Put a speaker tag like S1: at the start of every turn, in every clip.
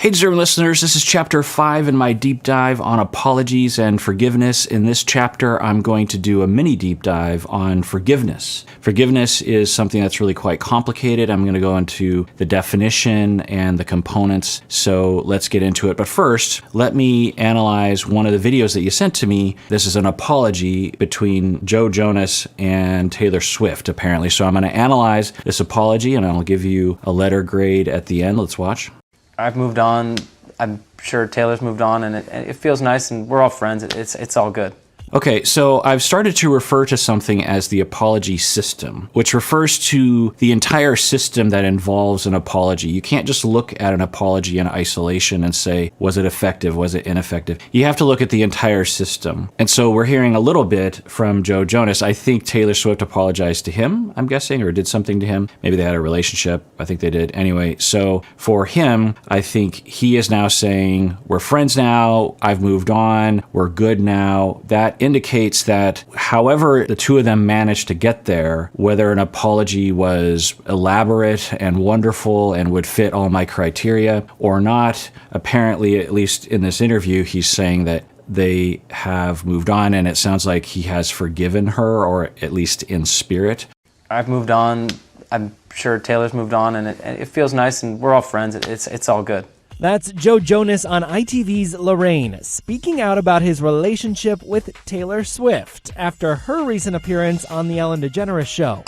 S1: Hey, deserving listeners, this is chapter 5 in my deep dive on apologies and forgiveness. In this chapter, I'm going to do a mini deep dive on forgiveness. Forgiveness is something that's really quite complicated. I'm going to go into the definition and the components, so let's get into it. But first, let me analyze one of the videos that you sent to me. This is an apology between Joe Jonas and Taylor Swift, apparently. So I'm going to analyze this apology, and I'll give you a letter grade at the end. Let's watch.
S2: I've moved on. I'm sure Taylor's moved on, and it feels nice, and we're all friends. It's all good.
S1: Okay, so I've started to refer to something as the apology system, which refers to the entire system that involves an apology. You can't just look at an apology in isolation and say, was it effective? Was it ineffective? You have to look at the entire system. And so we're hearing a little bit from Joe Jonas. I think Taylor Swift apologized to him, I'm guessing, or did something to him. Maybe they had a relationship. I think they did. Anyway, so for him, I think he is now saying, we're friends now. I've moved on. We're good now. That indicates that however the two of them managed to get there, whether an apology was elaborate and wonderful and would fit all my criteria or not, apparently, at least in this interview, he's saying that they have moved on, and it sounds like he has forgiven her, or at least in spirit.
S2: I've moved on. I'm sure Taylor's moved on, and it feels nice, and we're all friends. It's all good.
S3: That's Joe Jonas on ITV's Lorraine, speaking out about his relationship with Taylor Swift after her recent appearance on The Ellen DeGeneres Show.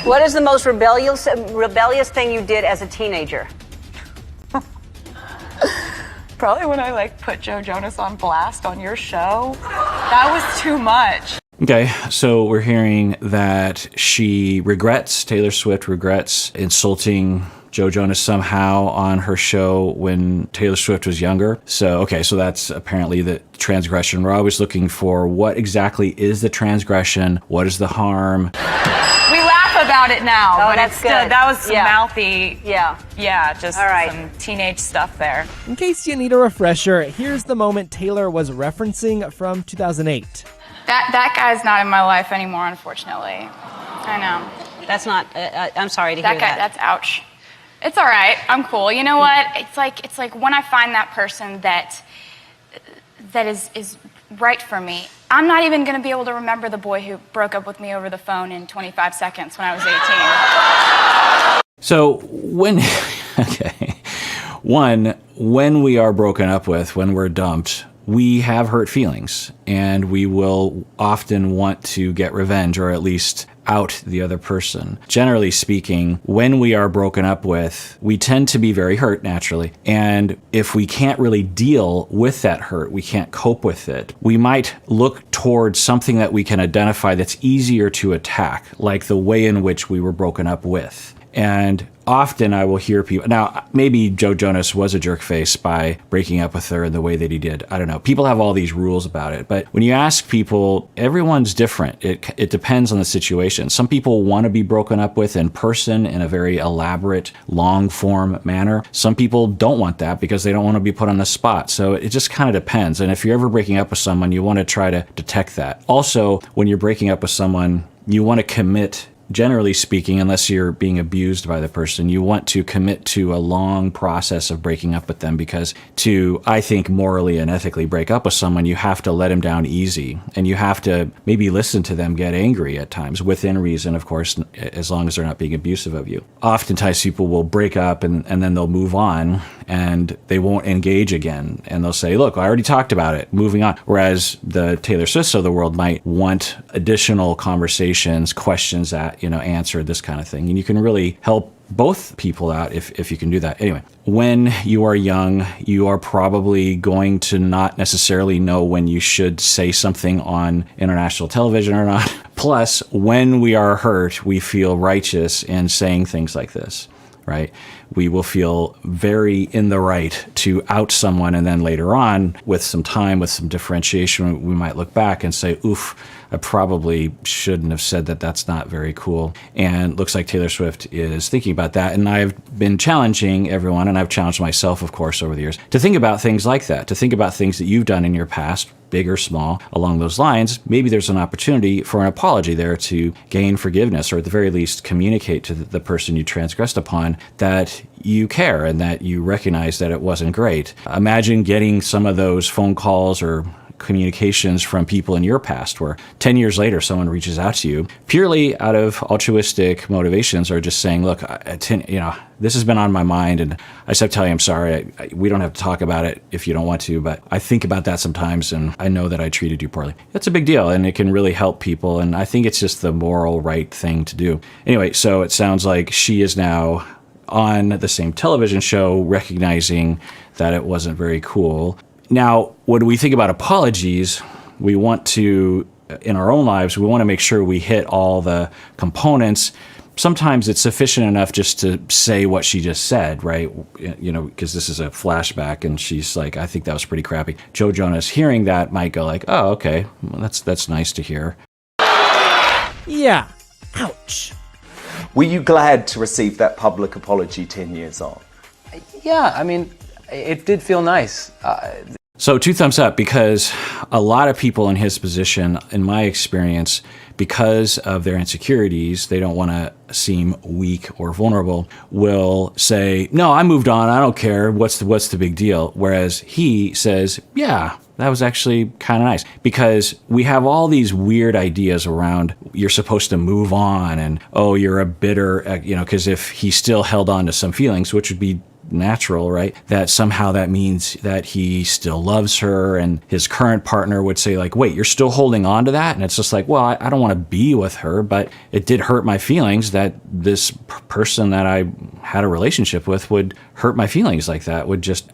S4: What is the most rebellious thing you did as a teenager?
S5: Probably when I put Joe Jonas on blast on your show. That was too much.
S1: Okay, so we're hearing that Taylor Swift regrets insulting Joe Jonas somehow on her show when Taylor Swift was younger. So that's apparently the transgression. We're always looking for what exactly is the transgression, what is the harm.
S5: We laugh about it now,
S4: but
S5: that's good. That was some mouthy, just
S4: all right.
S5: Some teenage stuff there.
S3: In case you need a refresher, here's the moment Taylor was referencing from 2008.
S5: That guy's not in my life anymore, unfortunately. I know.
S4: That's not, I'm sorry to hear that.
S5: That's ouch. It's all right. I'm cool. You know what? It's like when I find that person that is right for me, I'm not even going to be able to remember the boy who broke up with me over the phone in 25 seconds when I was 18.
S1: So when we are broken up with, when we're dumped, we have hurt feelings, and we will often want to get revenge, or at least out the other person. Generally speaking, when we are broken up with, we tend to be very hurt naturally. And if we can't really deal with that hurt, we can't cope with it, we might look towards something that we can identify that's easier to attack, like the way in which we were broken up with. And often I will hear people, now maybe Joe Jonas was a jerkface by breaking up with her in the way that he did. I don't know. People have all these rules about it. But when you ask people, everyone's different. It depends on the situation. Some people want to be broken up with in person in a very elaborate, long form manner. Some people don't want that because they don't want to be put on the spot. So it just kind of depends. And if you're ever breaking up with someone, you want to try to detect that. Also, when you're breaking up with someone, you want to commit. Generally speaking, unless you're being abused by the person, you want to commit to a long process of breaking up with them, because to, I think, morally and ethically break up with someone, you have to let them down easy, and you have to maybe listen to them get angry at times, within reason, of course, as long as they're not being abusive of you. Oftentimes people will break up and then they'll move on, and they won't engage again, and they'll say, look, I already talked about it, moving on. Whereas the Taylor Swifts of the world might want additional conversations, questions that answer, this kind of thing. And you can really help both people out if you can do that. Anyway, when you are young, you are probably going to not necessarily know when you should say something on international television or not. Plus, when we are hurt, we feel righteous in saying things like this, right? We will feel very in the right to out someone, and then later on, with some time, with some differentiation, we might look back and say, oof, I probably shouldn't have said that. That's not very cool. And looks like Taylor Swift is thinking about that. And I've been challenging everyone, and I've challenged myself, of course, over the years, to think about things like that, to think about things that you've done in your past, big or small, along those lines. Maybe there's an opportunity for an apology there to gain forgiveness, or at the very least communicate to the person you transgressed upon that you care and that you recognize that it wasn't great. Imagine getting some of those phone calls or communications from people in your past where 10 years later someone reaches out to you purely out of altruistic motivations, or just saying, look, this has been on my mind and I just have to tell you I'm sorry. We don't have to talk about it if you don't want to, but I think about that sometimes and I know that I treated you poorly. That's a big deal and it can really help people, and I think it's just the moral right thing to do. Anyway, so it sounds like she is now on the same television show recognizing that it wasn't very cool. Now, when we think about apologies, we want to, in our own lives, we want to make sure we hit all the components. Sometimes it's sufficient enough just to say what she just said, right? Because this is a flashback and she's like, I think that was pretty crappy. Joe Jonas hearing that might go like, oh, okay, well, that's nice to hear.
S3: Yeah. Ouch.
S6: Were you glad to receive that public apology 10 years on?
S2: Yeah, I mean, it did feel nice.
S1: So 2 thumbs up, because a lot of people in his position, in my experience, because of their insecurities, they don't want to seem weak or vulnerable, will say, no, I moved on, I don't care, what's the big deal? Whereas he says, yeah, that was actually kind of nice. Because we have all these weird ideas around you're supposed to move on and, oh, you're a bitter, because if he still held on to some feelings, which would be natural, right? That somehow that means that he still loves her, and his current partner would say like, wait, you're still holding on to that? And it's just like, well, I don't want to be with her, but it did hurt my feelings that this person that I had a relationship with would hurt my feelings like that, would just,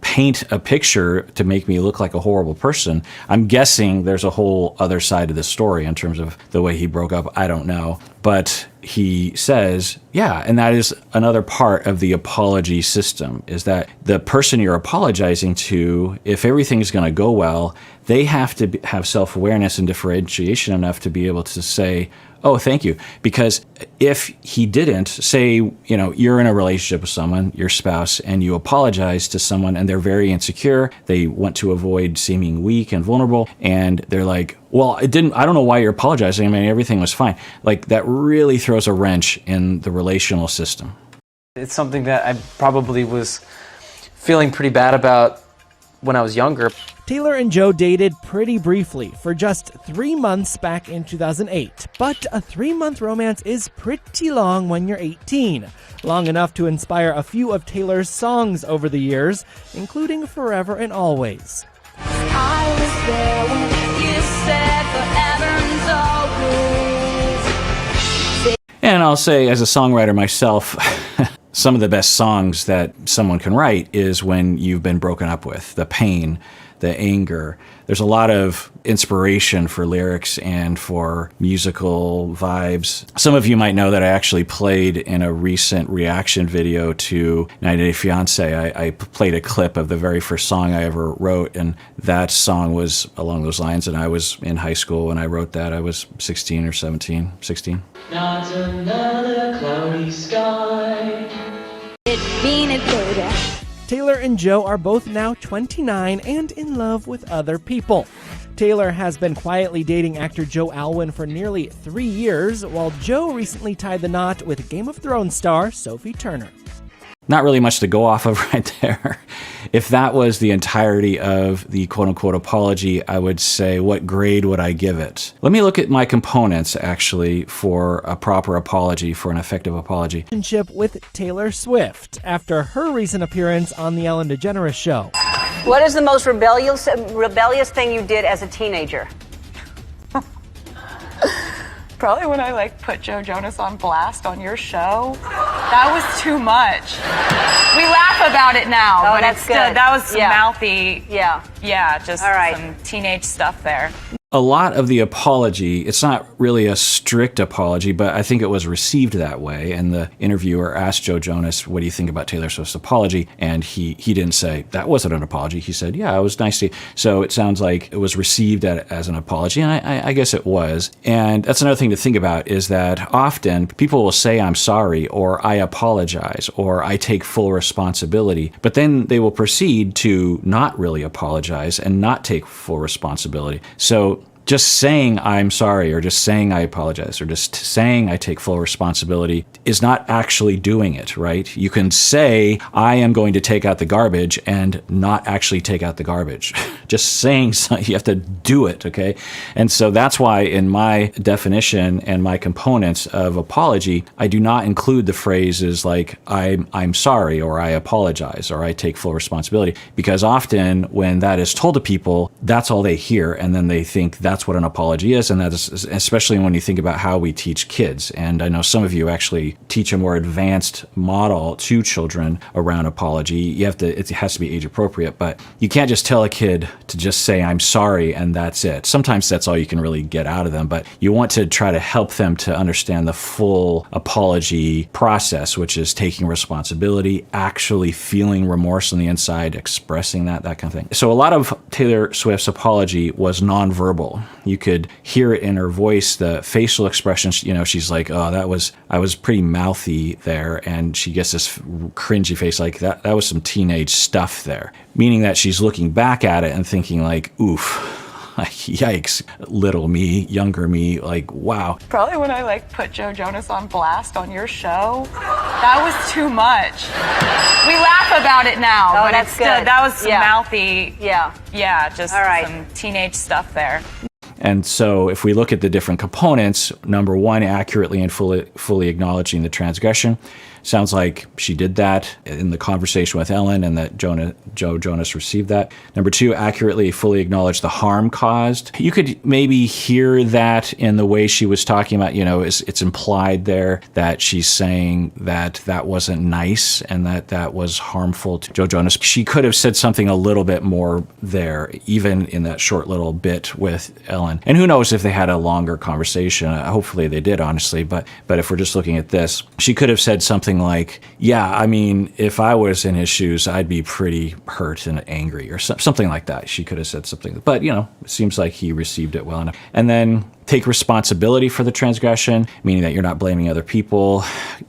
S1: paint a picture to make me look like a horrible person. I'm guessing there's a whole other side of the story in terms of the way he broke up. I don't know. But he says, yeah, and that is another part of the apology system, is that the person you're apologizing to, if everything's going to go well, they have to have self-awareness and differentiation enough to be able to say, oh, thank you. Because if he didn't, say, you're in a relationship with someone, your spouse, and you apologize to someone and they're very insecure, they want to avoid seeming weak and vulnerable, and they're like, well, I don't know why you're apologizing. I mean, everything was fine. Like, that really throws a wrench in the relational system.
S2: It's something that I probably was feeling pretty bad about when I was younger.
S3: Taylor and Joe dated pretty briefly for just 3 months back in 2008. But a 3-month romance is pretty long when you're 18. Long enough to inspire a few of Taylor's songs over the years, including Forever and Always.
S7: I was there when you said forever and always.
S1: And I'll say, as a songwriter myself, some of the best songs that someone can write is when you've been broken up with, the pain, the anger. There's a lot of inspiration for lyrics and for musical vibes. Some of you might know that I actually played in a recent reaction video to 90 Day Fiancé. I played a clip of the very first song I ever wrote, and that song was along those lines, and I was in high school when I wrote that. I was 16 or 17, 16.
S7: Not another cloudy sky. It mean it, baby.
S3: Taylor and Joe are both now 29 and in love with other people. Taylor has been quietly dating actor Joe Alwyn for nearly 3 years, while Joe recently tied the knot with Game of Thrones star Sophie Turner.
S1: Not really much to go off of right there. If that was the entirety of the quote-unquote apology, I would say, what grade would I give it? Let me look at my components, actually, for a proper apology, for an effective apology.
S3: Relationship with Taylor Swift after her recent appearance on The Ellen DeGeneres Show.
S4: What is the most rebellious thing you did as a teenager?
S8: Probably when I put Joe Jonas on blast on your show. That was too much. We laugh about it now,
S4: Oh,
S8: but
S4: that's
S8: it's
S4: good.
S8: that was some
S4: Yeah.
S8: mouthy.
S4: Yeah.
S8: Yeah, just
S4: All right.
S8: some teenage stuff there.
S1: a lot of the apology, it's not really a strict apology, but I think it was received that way. And the interviewer asked Joe Jonas, what do you think about Taylor Swift's apology? And he didn't say, that wasn't an apology. He said, yeah, it was nice to you. So it sounds like it was received as an apology, and I guess it was. And that's another thing to think about, is that often people will say, I'm sorry, or I apologize, or I take full responsibility, but then they will proceed to not really apologize and not take full responsibility. So just saying I'm sorry, or just saying I apologize, or just saying I take full responsibility is not actually doing it, right? You can say I am going to take out the garbage and not actually take out the garbage. Just saying something, you have to do it, okay? And so that's why in my definition and my components of apology, I do not include the phrases like I'm sorry, or I apologize, or I take full responsibility, because often when that is told to people, that's all they hear, and then they think that's what an apology is. And that is especially when you think about how we teach kids. And I know some of you actually teach a more advanced model to children around apology. It has to be age appropriate, but you can't just tell a kid to just say I'm sorry and that's it. Sometimes that's all you can really get out of them, but you want to try to help them to understand the full apology process, which is taking responsibility, actually feeling remorse on the inside, expressing that kind of thing. So a lot of Taylor Swift's apology was nonverbal. You could hear it in her voice, the facial expressions. She's like, oh, I was pretty mouthy there. And she gets this cringy face like that was some teenage stuff there. Meaning that she's looking back at it and thinking like, oof, like, yikes, little me, younger me, like, wow.
S8: Probably when I put Joe Jonas on blast on your show, that was too much. We laugh about it now,
S4: Oh,
S8: but
S4: that's
S8: it's
S4: good.
S8: still, that was some
S4: Yeah.
S8: mouthy,
S4: Yeah.
S8: just
S4: All right.
S8: some teenage stuff there.
S1: And so if we look at the different components, number one, accurately and fully acknowledging the transgression. Sounds like she did that in the conversation with Ellen, and that Joe Jonas received that. Number two, accurately, fully acknowledge the harm caused. You could maybe hear that in the way she was talking about, it's implied there that she's saying that wasn't nice and that was harmful to Joe Jonas. She could have said something a little bit more there, even in that short little bit with Ellen. And who knows if they had a longer conversation. Hopefully they did, honestly. But if we're just looking at this, she could have said something like, yeah, I mean, if I was in his shoes, I'd be pretty hurt and angry, or something like that. She could have said something, but it seems like he received it well enough. And then take responsibility for the transgression, meaning that you're not blaming other people.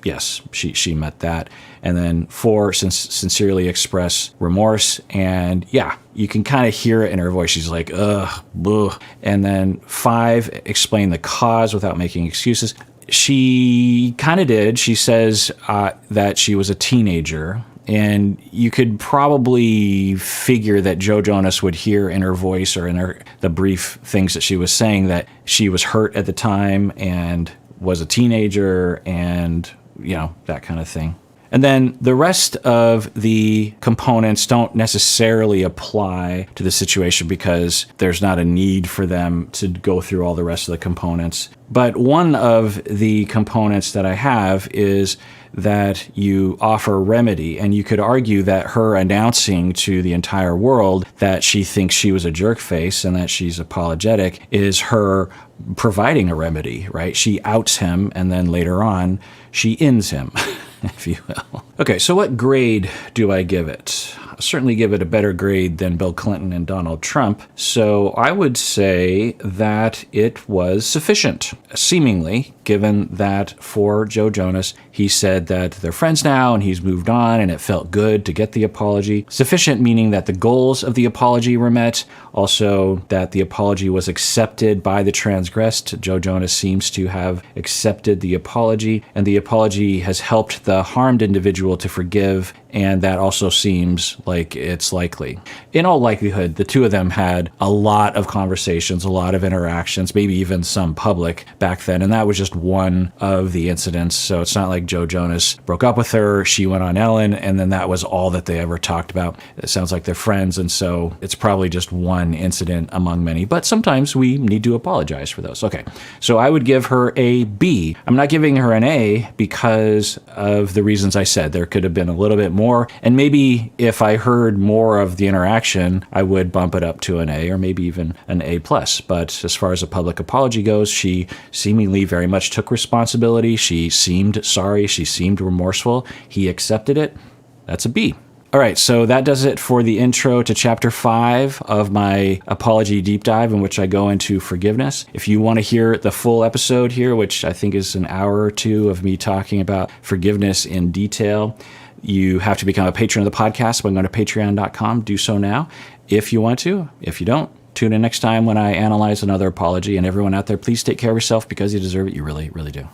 S1: Yes, she met that. And then 4, sincerely express remorse. And yeah, you can kind of hear it in her voice. She's like, ugh, boo. And then 5, explain the cause without making excuses. She kind of did. She says that she was a teenager, and you could probably figure that Joe Jonas would hear in her voice or in the brief things that she was saying that she was hurt at the time and was a teenager, and that kind of thing. And then the rest of the components don't necessarily apply to the situation because there's not a need for them to go through all the rest of the components. But one of the components that I have is that you offer remedy. And you could argue that her announcing to the entire world that she thinks she was a jerk face and that she's apologetic is her providing a remedy, right? She outs him, and then later on, she ends him, if you will. Okay, so what grade do I give it? I'll certainly give it a better grade than Bill Clinton and Donald Trump. So I would say that it was sufficient, seemingly, given that for Joe Jonas, he said that they're friends now and he's moved on and it felt good to get the apology. Sufficient meaning that the goals of the apology were met, also that the apology was accepted by the transgressed. Joe Jonas seems to have accepted the apology, and the apology has helped the harmed individual to forgive, and that also seems like it's likely. In all likelihood, the two of them had a lot of conversations, a lot of interactions, maybe even some public back then, and that was just one of the incidents. So it's not like Joe Jonas broke up with her, she went on Ellen, and then that was all that they ever talked about. It sounds like they're friends, and so it's probably just one incident among many. But sometimes we need to apologize for those. Okay, so I would give her a B. I'm not giving her an A because of the reasons I said. There could have been a little bit more, and maybe if I heard more of the interaction, I would bump it up to an A or maybe even an A+. But as far as a public apology goes, she seemingly very much took responsibility. She seemed sorry. She seemed remorseful. He accepted it. That's a B. All right, so that does it for the intro to Chapter 5 of my Apology Deep Dive, in which I go into forgiveness. If you want to hear the full episode here, which I think is an hour or two of me talking about forgiveness in detail, you have to become a patron of the podcast by going to patreon.com. Do so now if you want to. If you don't, tune in next time when I analyze another apology. And everyone out there, please take care of yourself because you deserve it. You really, really do.